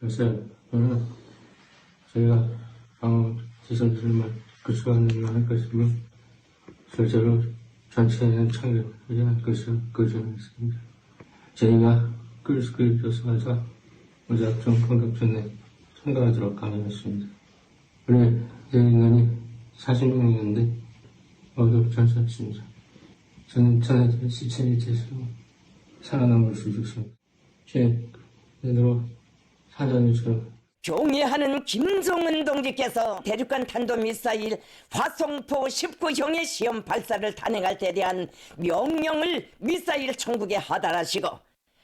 그래서 저희가 방어 시설들만 구축하는 할 것이며 실제로 전체는 창조하지 것을 거절했습니다. 저희가 끌수있 교수가서 무작정 공격전에 참가하도록 강요했습니다. 원래 제 인간이 40명이었는데 모두 전사했습니다. 저는 전에 시체에 대해서 살아남을 수 있습니다. 제 눈으로 사전일처럼 경애하는 김정은 동지께서 대륙간 탄도미사일 화성포 19형의 시험 발사를 단행할 때 대한 명령을 미사일 천국에 하달하시고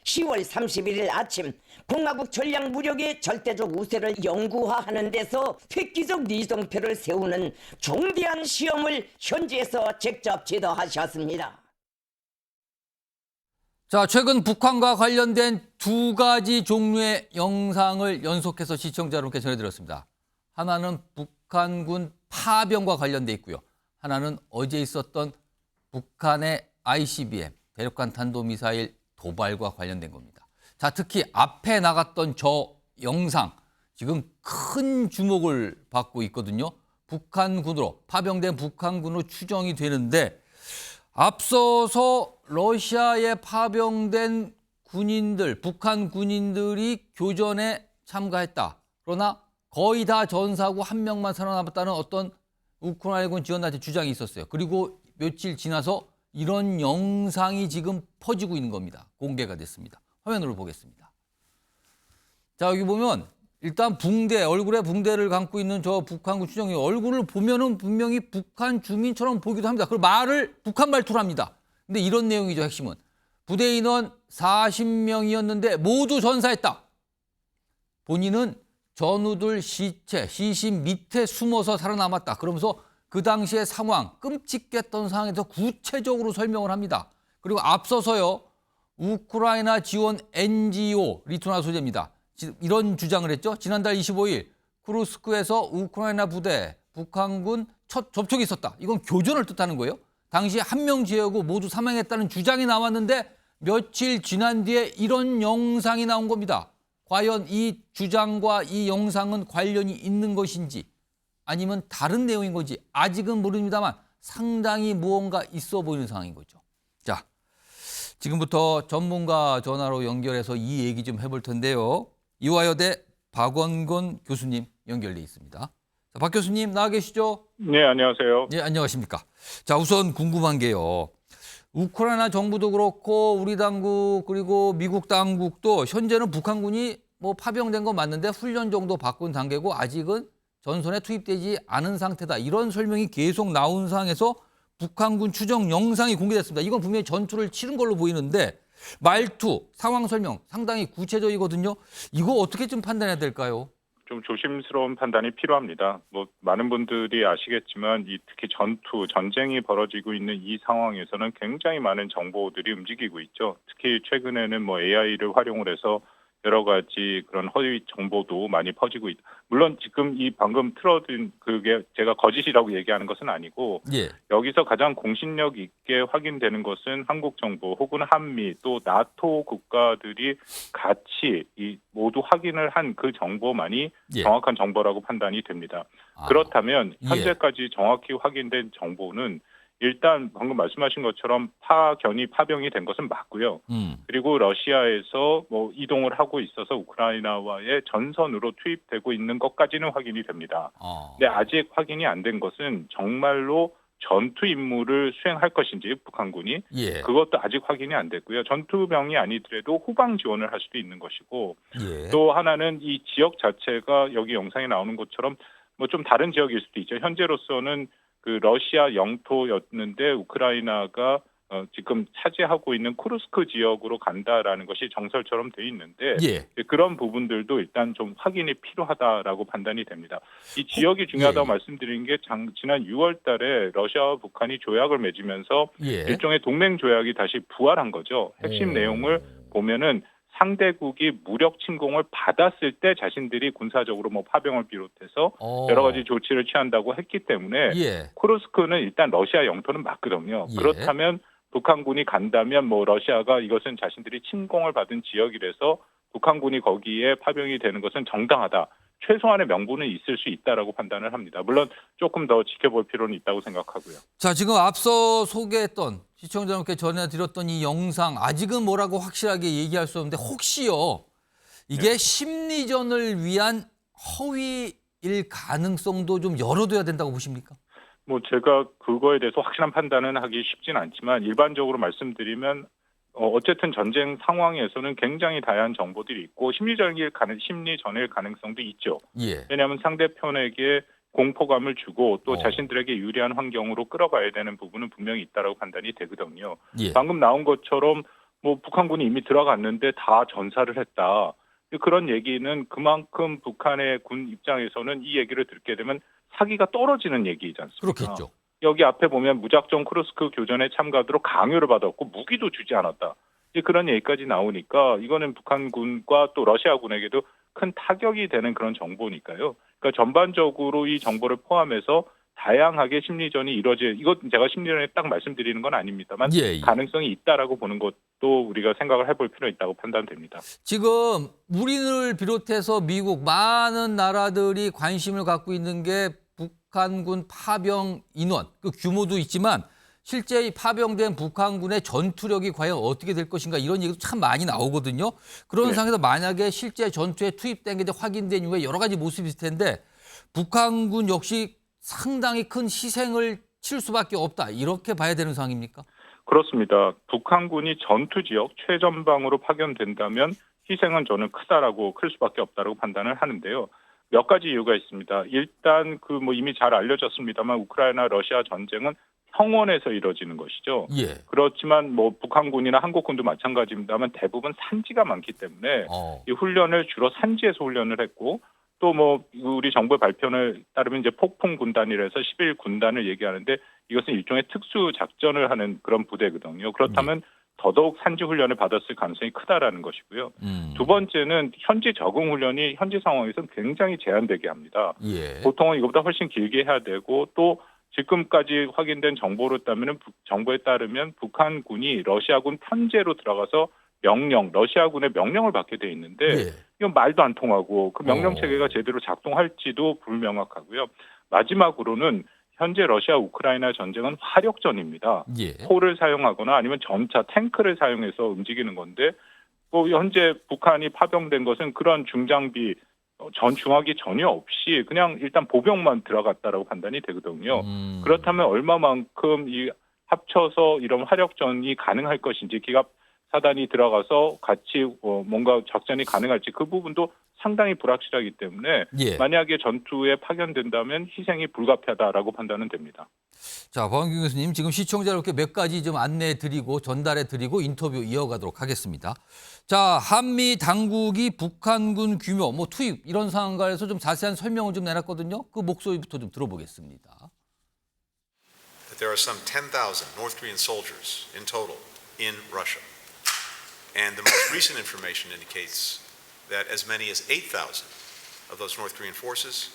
10월 31일 아침 공화국 전략 무력의 절대적 우세를 영구화하는 데서 획기적 리정표를 세우는 중대한 시험을 현지에서 직접 지도하셨습니다. 자, 최근 북한과 관련된 두 가지 종류의 영상을 연속해서 시청자 여러분께 전해드렸습니다. 하나는 북한군 파병과 관련돼 있고요. 하나는 어제 있었던 북한의 ICBM, 대륙간 탄도미사일 도발과 관련된 겁니다. 자, 특히 앞에 나갔던 저 영상, 지금 큰 주목을 받고 있거든요. 북한군으로, 파병된 북한군으로 추정이 되는데 앞서서 러시아에 파병된 군인들, 북한 군인들이 교전에 참가했다. 그러나 거의 다 전사하고 한 명만 살아남았다는 어떤 우크라이나군 지원단체 주장이 있었어요. 그리고 며칠 지나서 이런 영상이 지금 퍼지고 있는 겁니다. 공개가 됐습니다. 화면으로 보겠습니다. 자, 여기 보면 일단 붕대, 얼굴에 붕대를 감고 있는 저 북한군 추정이 얼굴을 보면은 분명히 북한 주민처럼 보기도 합니다. 그리고 말을 북한 말투로 합니다. 근데 이런 내용이죠, 핵심은. 부대 인원 40명이었는데 모두 전사했다. 본인은 전우들 시신 밑에 숨어서 살아남았다. 그러면서 그 당시의 상황, 끔찍했던 상황에서 구체적으로 설명을 합니다. 그리고 앞서서요, 우크라이나 지원 NGO 리투나 소재입니다. 이런 주장을 했죠. 지난달 25일 쿠르스크에서 우크라이나 부대, 북한군 첫 접촉이 있었다. 이건 교전을 뜻하는 거예요. 당시 한 명 제외하고 모두 사망했다는 주장이 나왔는데 며칠 지난 뒤에 이런 영상이 나온 겁니다. 과연 이 주장과 이 영상은 관련이 있는 것인지 아니면 다른 내용인 건지 아직은 모릅니다만 상당히 무언가 있어 보이는 상황인 거죠. 자, 지금부터 전문가 전화로 연결해서 이 얘기 좀 해볼 텐데요. 이화여대 박원건 교수님 연결돼 있습니다. 자, 박 교수님 나와 계시죠? 네, 안녕하세요. 네, 안녕하십니까. 자, 우선 궁금한 게요. 우크라이나 정부도 그렇고 우리 당국 그리고 미국 당국도 현재는 북한군이 뭐 파병된 건 맞는데 훈련 정도 바꾼 단계고 아직은 전선에 투입되지 않은 상태다. 이런 설명이 계속 나온 상황에서 북한군 추정 영상이 공개됐습니다. 이건 분명히 전투를 치른 걸로 보이는데 말투, 상황 설명 상당히 구체적이거든요. 이거 어떻게 좀 판단해야 될까요? 좀 조심스러운 판단이 필요합니다. 뭐 많은 분들이 아시겠지만 특히 전쟁이 벌어지고 있는 이 상황에서는 굉장히 많은 정보들이 움직이고 있죠. 특히 최근에는 뭐 AI를 활용을 해서 여러 가지 그런 허위 정보도 많이 퍼지고 있다. 물론 지금 이 방금 틀어둔 그게 제가 거짓이라고 얘기하는 것은 아니고 예. 여기서 가장 공신력 있게 확인되는 것은 한국 정부 혹은 한미 또 나토 국가들이 같이 모두 확인을 한 그 정보만이 예. 정확한 정보라고 판단이 됩니다. 그렇다면 현재까지 정확히 확인된 정보는 일단 방금 말씀하신 것처럼 파병이 된 것은 맞고요. 그리고 러시아에서 뭐 이동을 하고 있어서 우크라이나와의 전선으로 투입되고 있는 것까지는 확인이 됩니다. 근데 아직 확인이 안 된 것은 정말로 전투 임무를 수행할 것인지 북한군이 그것도 아직 확인이 안 됐고요. 전투병이 아니더라도 후방 지원을 할 수도 있는 것이고 또 하나는 이 지역 자체가 여기 영상에 나오는 것처럼 뭐 좀 다른 지역일 수도 있죠. 현재로서는 그 러시아 영토였는데 우크라이나가 지금 차지하고 있는 쿠르스크 지역으로 간다라는 것이 정설처럼 돼 있는데 그런 부분들도 일단 좀 확인이 필요하다라고 판단이 됩니다. 이 지역이 중요하다고 말씀드린 게 지난 6월 달에 러시아와 북한이 조약을 맺으면서 일종의 동맹 조약이 다시 부활한 거죠. 핵심 내용을 보면은 상대국이 무력 침공을 받았을 때 자신들이 군사적으로 뭐 파병을 비롯해서 여러 가지 조치를 취한다고 했기 때문에 쿠르스크는 일단 러시아 영토는 맞거든요. 그렇다면 북한군이 간다면 뭐 러시아가 이것은 자신들이 침공을 받은 지역이라서 북한군이 거기에 파병이 되는 것은 정당하다. 최소한의 명분은 있을 수 있다라고 판단을 합니다. 물론 조금 더 지켜볼 필요는 있다고 생각하고요. 자, 지금 앞서 소개했던 시청자 여러분께 전해드렸던 이 영상 아직은 뭐라고 확실하게 얘기할 수 없는데 혹시요 이게 심리전을 위한 허위일 가능성도 좀 열어둬야 된다고 보십니까? 뭐 제가 그거에 대해서 확실한 판단은 하기 쉽진 않지만 일반적으로 말씀드리면 어쨌든 전쟁 상황에서는 굉장히 다양한 정보들이 있고 심리전일 가능성도 있죠. 예. 왜냐하면 상대편에게 공포감을 주고 또 어. 자신들에게 유리한 환경으로 끌어가야 되는 부분은 분명히 있다라고 판단이 되거든요. 예. 방금 나온 것처럼 뭐 북한군이 이미 들어갔는데 다 전사를 했다. 그런 얘기는 그만큼 북한의 군 입장에서는 이 얘기를 듣게 되면 사기가 떨어지는 얘기이지 않습니까? 그렇겠죠. 여기 앞에 보면 무작정 쿠르스크 교전에 참가하도록 강요를 받았고 무기도 주지 않았다. 이제 그런 얘기까지 나오니까 이거는 북한군과 또 러시아군에게도 큰 타격이 되는 그런 정보니까요. 그러니까 전반적으로 이 정보를 포함해서 다양하게 심리전이 이것 제가 심리전에 딱 말씀드리는 건 아닙니다만 예. 가능성이 있다라고 보는 것도 우리가 생각을 해볼 필요 있다고 판단됩니다. 지금 우리를 비롯해서 미국 많은 나라들이 관심을 갖고 있는 게 북한군 파병 인원, 그 규모도 있지만 실제 이 파병된 북한군의 전투력이 과연 어떻게 될 것인가 이런 얘기도 참 많이 나오거든요. 그런 네. 상황에서 만약에 실제 전투에 투입된 게 확인된 이후에 여러 가지 모습이 있을 텐데 북한군 역시 상당히 큰 희생을 치를 수밖에 없다. 이렇게 봐야 되는 상황입니까? 그렇습니다. 북한군이 전투 지역 최전방으로 파견된다면 희생은 저는 클 수밖에 없다고 판단을 하는데요. 몇 가지 이유가 있습니다. 일단 이미 잘 알려졌습니다만 우크라이나 러시아 전쟁은 평원에서 이루어지는 것이죠. 예. 그렇지만 북한군이나 한국군도 마찬가지입니다만 대부분 산지가 많기 때문에 이 훈련을 주로 산지에서 훈련을 했고 또 우리 정부의 발표에 따르면 이제 폭풍 군단이라서 11군단을 얘기하는데 이것은 일종의 특수 작전을 하는 그런 부대거든요. 그렇다면 더더욱 산지 훈련을 받았을 가능성이 크다라는 것이고요. 두 번째는 현지 적응 훈련이 현지 상황에서는 굉장히 제한되게 합니다. 예. 보통은 이것보다 훨씬 길게 해야 되고 또 지금까지 확인된 정보에 따르면 북한군이 러시아군 편제로 들어가서 러시아군의 명령을 받게 돼 있는데 예. 이건 말도 안 통하고 그 명령 체계가 제대로 작동할지도 불명확하고요. 마지막으로는 현재 러시아 우크라이나 전쟁은 화력전입니다. 예. 포를 사용하거나 아니면 전차, 탱크를 사용해서 움직이는 건데 현재 북한이 파병된 것은 그런 중장비 중화기 전혀 없이 그냥 일단 보병만 들어갔다라고 판단이 되거든요. 그렇다면 얼마만큼 합쳐서 이런 화력전이 가능할 것인지 기갑 사단이 들어가서 같이 뭔가 작전이 가능할지 그 부분도 상당히 불확실하기 때문에 예. 만약에 전투에 파견된다면 희생이 불가피하다라고 판단은 됩니다. 자, 박원균 교수님 지금 시청자 이렇게 몇 가지 좀 안내해 드리고 전달해 드리고 인터뷰 이어가도록 하겠습니다. 자, 한미 당국이 북한군 규모, 투입 이런 상황과에서 좀 자세한 설명을 좀 내놨거든요. 그 목소리부터 좀 들어보겠습니다. There are some 10,000 North Korean soldiers in total in Russia. And the most recent information indicates that as many as 8,000 of those North Korean forces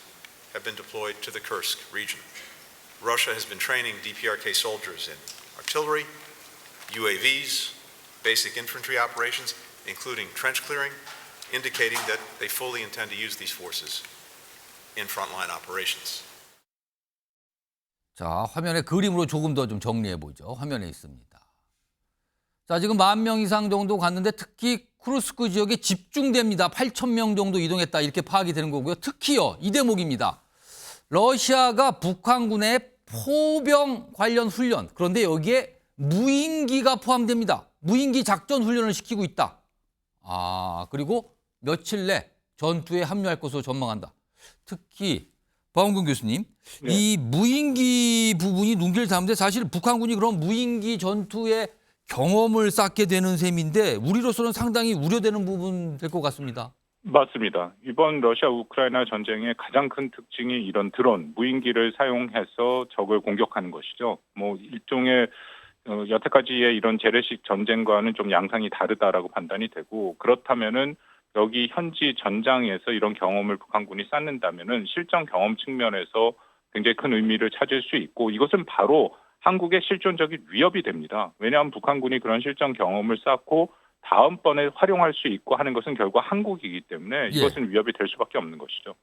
have been deployed to the Kursk region. Russia has been training DPRK soldiers in artillery, UAVs, basic infantry operations, including trench clearing, indicating that they fully intend to use these forces in frontline operations. 자, 화면에 그림으로 조금 더 좀 정리해 보죠. 화면에 있습니다. 자, 지금 10,000명 이상 정도 갔는데 특히 쿠르스크 지역에 집중됩니다. 8,000명 정도 이동했다 이렇게 파악이 되는 거고요. 특히요, 이 대목입니다. 러시아가 북한군의 포병 관련 훈련, 그런데 여기에 무인기가 포함됩니다. 무인기 작전 훈련을 시키고 있다. 그리고 며칠 내 전투에 합류할 것으로 전망한다. 특히 박원근 교수님, 네. 이 무인기 부분이 눈길을 담는데 사실 북한군이 그런 무인기 전투에 경험을 쌓게 되는 셈인데 우리로서는 상당히 우려되는 부분 될 것 같습니다. 맞습니다. 이번 러시아 우크라이나 전쟁의 가장 큰 특징이 이런 드론, 무인기를 사용해서 적을 공격하는 것이죠. 일종의 여태까지의 이런 재래식 전쟁과는 좀 양상이 다르다라고 판단이 되고 그렇다면은 여기 현지 전장에서 이런 경험을 북한군이 쌓는다면은 실전 경험 측면에서 굉장히 큰 의미를 찾을 수 있고 이것은 바로 한국의 실존적인 위협이 됩니다. 왜냐하면 북한군이 그런 실전 경험을 쌓고 다음번에 활용할 수 있고 하는 것은 결국 한국이기 때문에 예. 이것은 위협이 될 수밖에 없는 것이죠.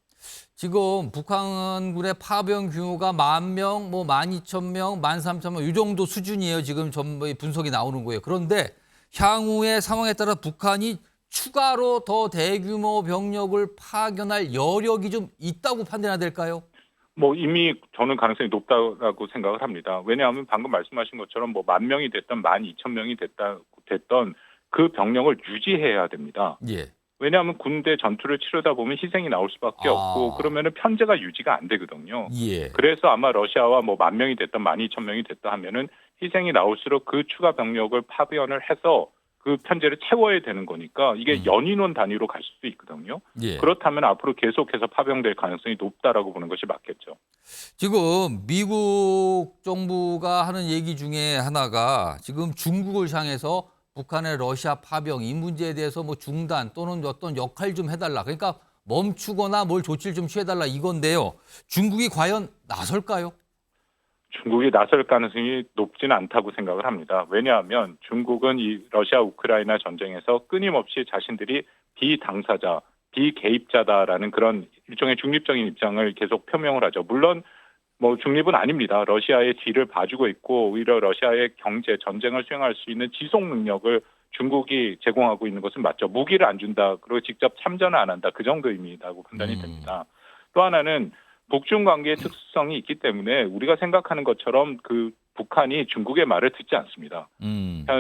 지금 북한군의 파병 규모가 10,000명, 뭐 12,000명, 13,000명 이 정도 수준이에요. 지금 전부 분석이 나오는 거예요. 그런데 향후의 상황에 따라 북한이 추가로 더 대규모 병력을 파견할 여력이 좀 있다고 판단해야 될까요? 뭐 이미 저는 가능성이 높다고 생각을 합니다. 왜냐하면 방금 말씀하신 것처럼 뭐 10,000명이 됐던 12,000명이 됐던 그 병력을 유지해야 됩니다. 예. 왜냐하면 군대 전투를 치르다 보면 희생이 나올 수밖에 없고 그러면은 편제가 유지가 안 되거든요. 예. 그래서 아마 러시아와 뭐 10,000명이 됐던 12,000명이 됐다 하면은 희생이 나올수록 그 추가 병력을 파견을 해서 그 편제를 채워야 되는 거니까 이게 연인원 단위로 갈 수도 있거든요. 예. 그렇다면 앞으로 계속해서 파병될 가능성이 높다라고 보는 것이 맞겠죠. 지금 미국 정부가 하는 얘기 중에 하나가 지금 중국을 향해서 북한의 러시아 파병 이 문제에 대해서 뭐 중단 또는 어떤 역할 좀 해달라. 그러니까 멈추거나 뭘 조치를 좀 취해달라 이건데요. 중국이 과연 나설까요? 중국이 나설 가능성이 높지는 않다고 생각을 합니다. 왜냐하면 중국은 이 러시아 우크라이나 전쟁에서 끊임없이 자신들이 비당사자, 비개입자다라는 그런 일종의 중립적인 입장을 계속 표명을 하죠. 물론 뭐 중립은 아닙니다. 러시아의 뒤를 봐주고 있고 오히려 러시아의 경제, 전쟁을 수행할 수 있는 지속 능력을 중국이 제공하고 있는 것은 맞죠. 무기를 안 준다. 그리고 직접 참전을 안 한다. 그 정도 의미라고 판단이 됩니다. 또 하나는 북중 관계의 특수성이 있기 때문에 우리가 생각하는 것처럼 그 북한이 중국의 말을 듣지 않습니다.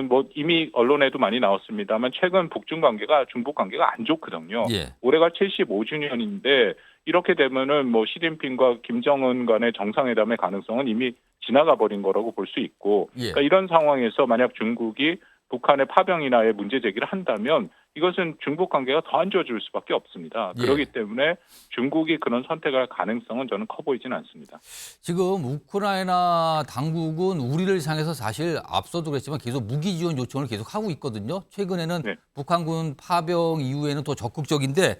뭐 이미 언론에도 많이 나왔습니다만 최근 북중 관계가 중국 관계가 안 좋거든요. 예. 올해가 75주년인데 이렇게 되면은 뭐 시진핑과 김정은 간의 정상회담의 가능성은 이미 지나가 버린 거라고 볼 수 있고 예. 그러니까 이런 상황에서 만약 중국이 북한의 파병이나의 문제 제기를 한다면 이것은 중국 관계가 더 안 좋아질 수밖에 없습니다. 예. 그렇기 때문에 중국이 그런 선택할 가능성은 저는 커 보이지는 않습니다. 지금 우크라이나 당국은 우리를 향해서 사실 앞서도 그랬지만 계속 무기 지원 요청을 계속 하고 있거든요. 최근에는 네. 북한군 파병 이후에는 더 적극적인데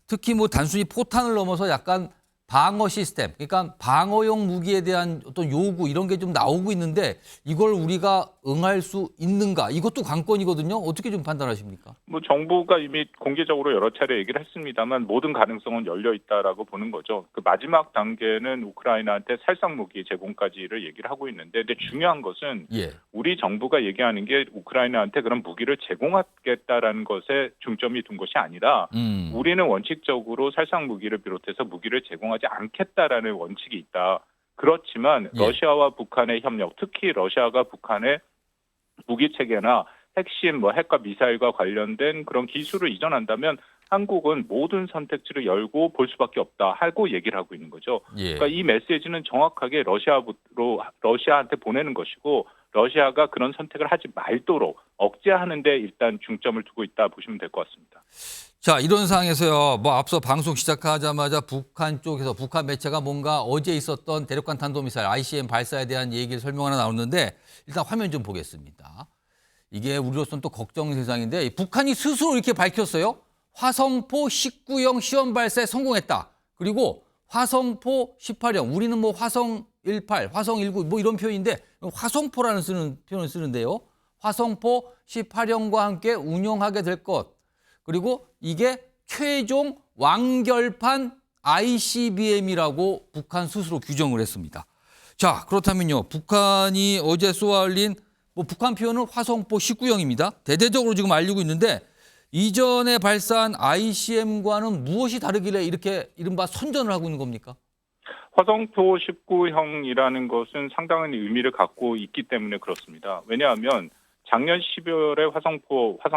특히 뭐 단순히 포탄을 넘어서 약간 방어 시스템, 그러니까 방어용 무기에 대한 어떤 요구 이런 게 좀 나오고 있는데 이걸 우리가 응할 수 있는가? 이것도 관건이거든요. 어떻게 좀 판단하십니까? 뭐 정부가 이미 공개적으로 여러 차례 얘기를 했습니다만 모든 가능성은 열려 있다라고 보는 거죠. 그 마지막 단계는 우크라이나한테 살상 무기 제공까지를 얘기를 하고 있는데 근데 중요한 것은 예. 우리 정부가 얘기하는 게 우크라이나한테 그런 무기를 제공하겠다라는 것에 중점이 둔 것이 아니라 우리는 원칙적으로 살상 무기를 비롯해서 무기를 제공하지 않겠다라는 원칙이 있다. 그렇지만 예. 러시아와 북한의 협력, 특히 러시아가 북한의 무기 체계나 핵심 뭐 핵과 미사일과 관련된 그런 기술을 이전한다면 한국은 모든 선택지를 열고 볼 수밖에 없다 하고 얘기를 하고 있는 거죠. 예. 그러니까 이 메시지는 정확하게 러시아한테 보내는 것이고 러시아가 그런 선택을 하지 말도록 억제하는 데 일단 중점을 두고 있다 보시면 될 것 같습니다. 자, 이런 상황에서요. 뭐 앞서 방송 시작하자마자 북한 쪽에서 북한 매체가 뭔가 어제 있었던 대륙간 탄도미사일 ICBM 발사에 대한 얘기를 설명 하나 나오는데 일단 화면 좀 보겠습니다. 이게 우리로서는 또 걱정 대상인데 북한이 스스로 이렇게 밝혔어요. 화성포 19형 시험 발사에 성공했다. 그리고 화성포 18형, 우리는 뭐 화성 18, 화성 19 뭐 이런 표현인데 화성포라는 표현을 쓰는데요. 화성포 18형과 함께 운용하게 될 것. 그리고 이게 최종 완결판 ICBM이라고 북한 스스로 규정을 했습니다. 자, 그렇다면요. 북한이 어제 쏘아올린 뭐 북한 표현은 화성포 19형입니다. 대대적으로 지금 알리고 있는데 이전에 발사한 ICBM과는 무엇이 다르길래 이렇게 이른바 선전을 하고 있는 겁니까? 화성포 19형이라는 것은 상당한 의미를 갖고 있기 때문에 그렇습니다. 왜냐하면 작년 12월에 화성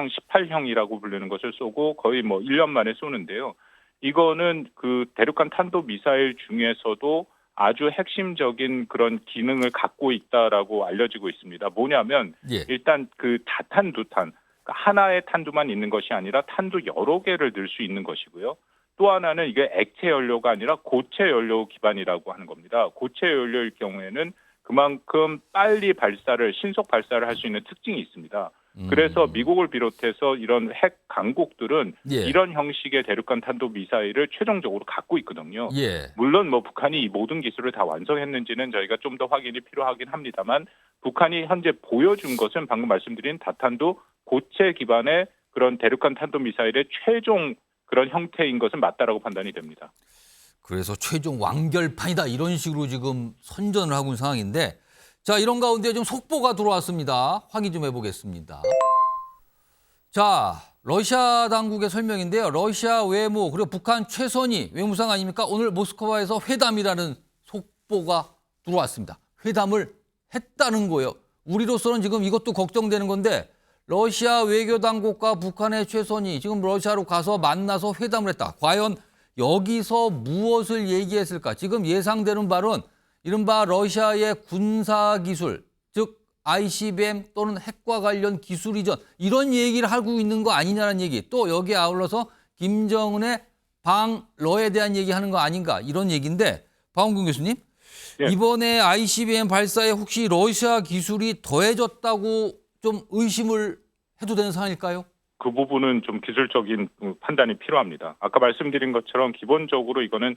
18형이라고 부르는 것을 쏘고 거의 뭐 1년 만에 쏘는데요. 이거는 그 대륙간 탄도 미사일 중에서도 아주 핵심적인 그런 기능을 갖고 있다라고 알려지고 있습니다. 뭐냐면 예. 일단 그 다탄, 두탄, 하나의 탄두만 있는 것이 아니라 탄두 여러 개를 넣을 수 있는 것이고요. 또 하나는 이게 액체 연료가 아니라 고체 연료 기반이라고 하는 겁니다. 고체 연료일 경우에는 그만큼 빨리 신속 발사를 할 수 있는 특징이 있습니다. 그래서 미국을 비롯해서 이런 핵 강국들은 예. 이런 형식의 대륙간 탄도 미사일을 최종적으로 갖고 있거든요. 예. 물론 뭐 북한이 이 모든 기술을 다 완성했는지는 저희가 좀 더 확인이 필요하긴 합니다만 북한이 현재 보여준 것은 방금 말씀드린 다탄도 고체 기반의 그런 대륙간 탄도미사일의 최종 그런 형태인 것은 맞다라고 판단이 됩니다. 그래서 최종 완결판이다 이런 식으로 지금 선전을 하고 있는 상황인데 자 이런 가운데 좀 속보가 들어왔습니다. 확인 좀 해보겠습니다. 자 러시아 당국의 설명인데요. 러시아 외무 그리고 북한 최선희 외무상 아닙니까? 오늘 모스크바에서 회담이라는 속보가 들어왔습니다. 회담을 했다는 거예요. 우리로서는 지금 이것도 걱정되는 건데 러시아 외교당국과 북한의 최선희 지금 러시아로 가서 만나서 회담을 했다. 과연 여기서 무엇을 얘기했을까? 지금 예상되는 바는 이른바 러시아의 군사기술, 즉 ICBM 또는 핵과 관련 기술 이전 이런 얘기를 하고 있는 거 아니냐는 얘기. 또 여기에 아울러서 김정은의 방러에 대한 얘기하는 거 아닌가 이런 얘기인데 박원근 교수님. 예. 이번에 ICBM 발사에 혹시 러시아 기술이 더해졌다고 좀 의심을 해도 되는 상황일까요? 그 부분은 좀 기술적인 판단이 필요합니다. 아까 말씀드린 것처럼 기본적으로 이거는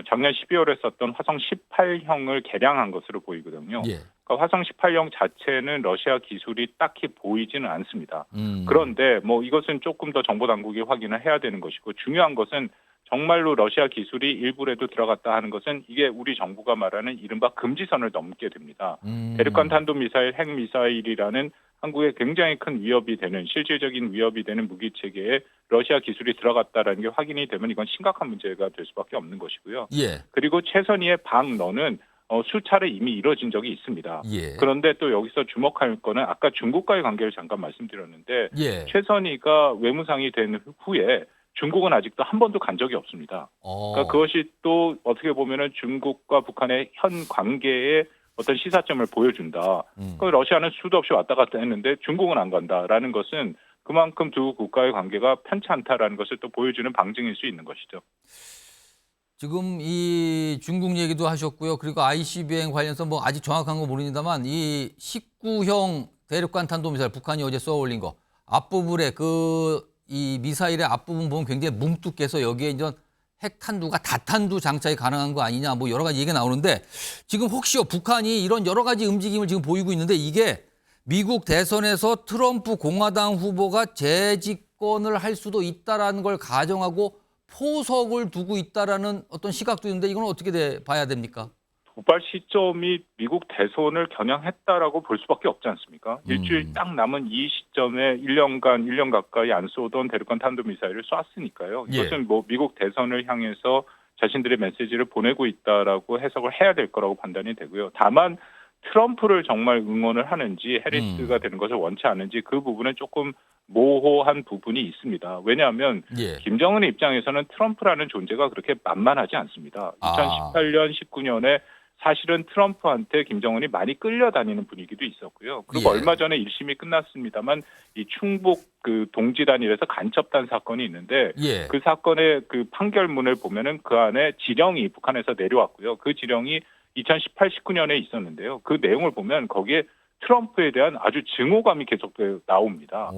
작년 12월에 썼던 화성 18형을 개량한 것으로 보이거든요. 예. 그러니까 화성 18형 자체는 러시아 기술이 딱히 보이지는 않습니다. 그런데 뭐 이것은 조금 더 정보당국이 확인을 해야 되는 것이고 중요한 것은 정말로 러시아 기술이 일부라도 들어갔다 하는 것은 이게 우리 정부가 말하는 이른바 금지선을 넘게 됩니다. 대륙간 탄도미사일, 핵미사일이라는 한국에 굉장히 큰 위협이 되는 실질적인 위협이 되는 무기체계에 러시아 기술이 들어갔다라는 게 확인이 되면 이건 심각한 문제가 될 수밖에 없는 것이고요. 예. 그리고 최선희의 방러는 수차례 이미 이뤄진 적이 있습니다. 예. 그런데 또 여기서 주목할 거는 아까 중국과의 관계를 잠깐 말씀드렸는데 예. 최선희가 외무상이 된 후에 중국은 아직도 한 번도 간 적이 없습니다. 그러니까 그것이 또 어떻게 보면은 중국과 북한의 현 관계에 어떤 시사점을 보여준다. 러시아는 수도 없이 왔다 갔다 했는데 중국은 안 간다라는 것은 그만큼 두 국가의 관계가 편치 않다라는 것을 또 보여주는 방증일 수 있는 것이죠. 지금 이 중국 얘기도 하셨고요. 그리고 ICBM 관련해서 뭐 아직 정확한 건 모릅니다만 이 19형 대륙간 탄도미사일 북한이 어제 쏘아 올린 거 앞부분에 이 미사일의 앞부분 보면 굉장히 뭉툭해서 여기에 이제 핵탄두가 다탄두 장착이 가능한 거 아니냐 뭐 여러 가지 얘기가 나오는데 지금 혹시요 북한이 이런 여러 가지 움직임을 지금 보이고 있는데 이게 미국 대선에서 트럼프 공화당 후보가 재집권을 할 수도 있다라는 걸 가정하고 포석을 두고 있다라는 어떤 시각도 있는데 이건 어떻게 봐야 됩니까? 도발 시점이 미국 대선을 겨냥했다라고 볼 수밖에 없지 않습니까? 일주일 딱 남은 이 시점에 1년 가까이 안 쏘던 대륙간 탄도미사일을 쐈으니까요. 이것은 뭐 미국 대선을 향해서 자신들의 메시지를 보내고 있다라고 해석을 해야 될 거라고 판단이 되고요. 다만 트럼프를 정말 응원을 하는지 해리스가 되는 것을 원치 않는지 그 부분은 조금 모호한 부분이 있습니다. 왜냐하면 김정은의 입장에서는 트럼프라는 존재가 그렇게 만만하지 않습니다. 2018년, 19년에 사실은 트럼프한테 김정은이 많이 끌려다니는 분위기도 있었고요. 그리고 얼마 전에 1심이 끝났습니다만 이 충북 그 동지단일에서 간첩단 사건이 있는데 그 사건의 그 판결문을 보면은 그 안에 지령이 북한에서 내려왔고요. 그 지령이 2018, 19년에 있었는데요. 그 내용을 보면 거기에 트럼프에 대한 아주 증오감이 계속 나옵니다.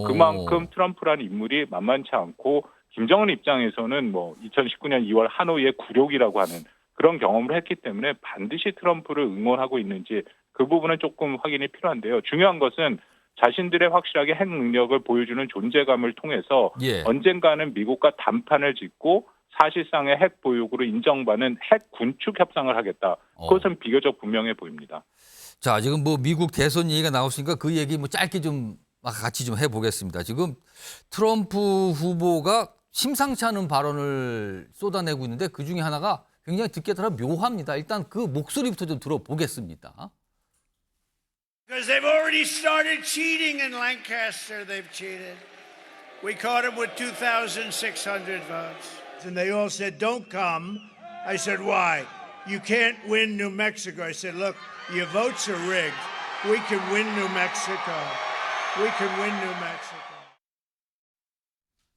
그만큼 트럼프라는 인물이 만만치 않고 김정은 입장에서는 뭐 2019년 2월 하노이의 굴욕이라고 하는 그런 경험을 했기 때문에 반드시 트럼프를 응원하고 있는지 그 부분은 조금 확인이 필요한데요. 중요한 것은 자신들의 확실하게 핵 능력을 보여주는 존재감을 통해서 언젠가는 미국과 단판을 짓고 사실상의 핵 보유국으로 인정받는 핵 군축 협상을 하겠다. 그것은 비교적 분명해 보입니다. 자, 지금 뭐 미국 대선 얘기가 나왔으니까 그 얘기 뭐 짧게 좀 같이 좀 해보겠습니다. 지금 트럼프 후보가 심상치 않은 발언을 쏟아내고 있는데 그 중에 하나가 굉장히 듣기에 따라 묘합니다. 일단 그 목소리부터 좀 들어보겠습니다. Because they've already started cheating in Lancaster. They've cheated. We caught them with 2,600 votes. And they all said, don't come. I said, why? You can't win New Mexico. I said, look, your votes are rigged. We can win New Mexico. We can win New Mexico.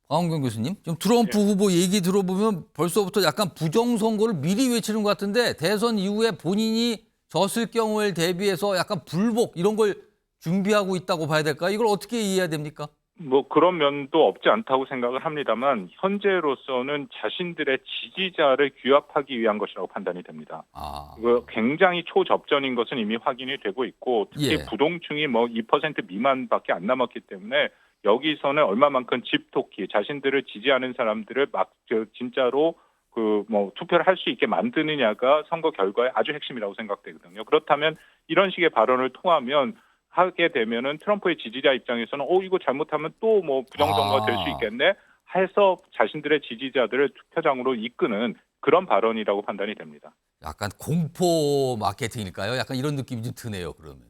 박원경 교수님, 좀 트럼프 후보 얘기 들어보면 벌써부터 약간 부정선거를 미리 외치는 것 같은데 대선 이후에 본인이 졌을 경우에 대비해서 약간 불복 이런 걸 준비하고 있다고 봐야 될까요? 이걸 어떻게 이해해야 됩니까? 뭐 그런 면도 없지 않다고 생각을 합니다만 현재로서는 자신들의 지지자를 규합하기 위한 것이라고 판단이 됩니다. 굉장히 초접전인 것은 이미 확인이 되고 있고 특히 부동층이 뭐 2% 미만밖에 안 남았기 때문에 여기서는 얼마만큼 집토끼, 자신들을 지지하는 사람들을 진짜로 투표를 할 수 있게 만드느냐가 선거 결과의 아주 핵심이라고 생각되거든요. 그렇다면 이런 식의 발언을 통하면 하게 되면은 트럼프의 지지자 입장에서는 이거 잘못하면 또 부정선거가 될 수 있겠네 해서 자신들의 지지자들을 투표장으로 이끄는 그런 발언이라고 판단이 됩니다. 약간 공포 마케팅일까요? 약간 이런 느낌이 좀 드네요. 그러면요.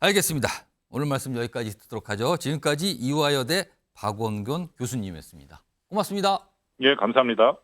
알겠습니다. 오늘 말씀 여기까지 듣도록 하죠. 지금까지 이화여대 박원근 교수님이었습니다. 고맙습니다. 예, 감사합니다.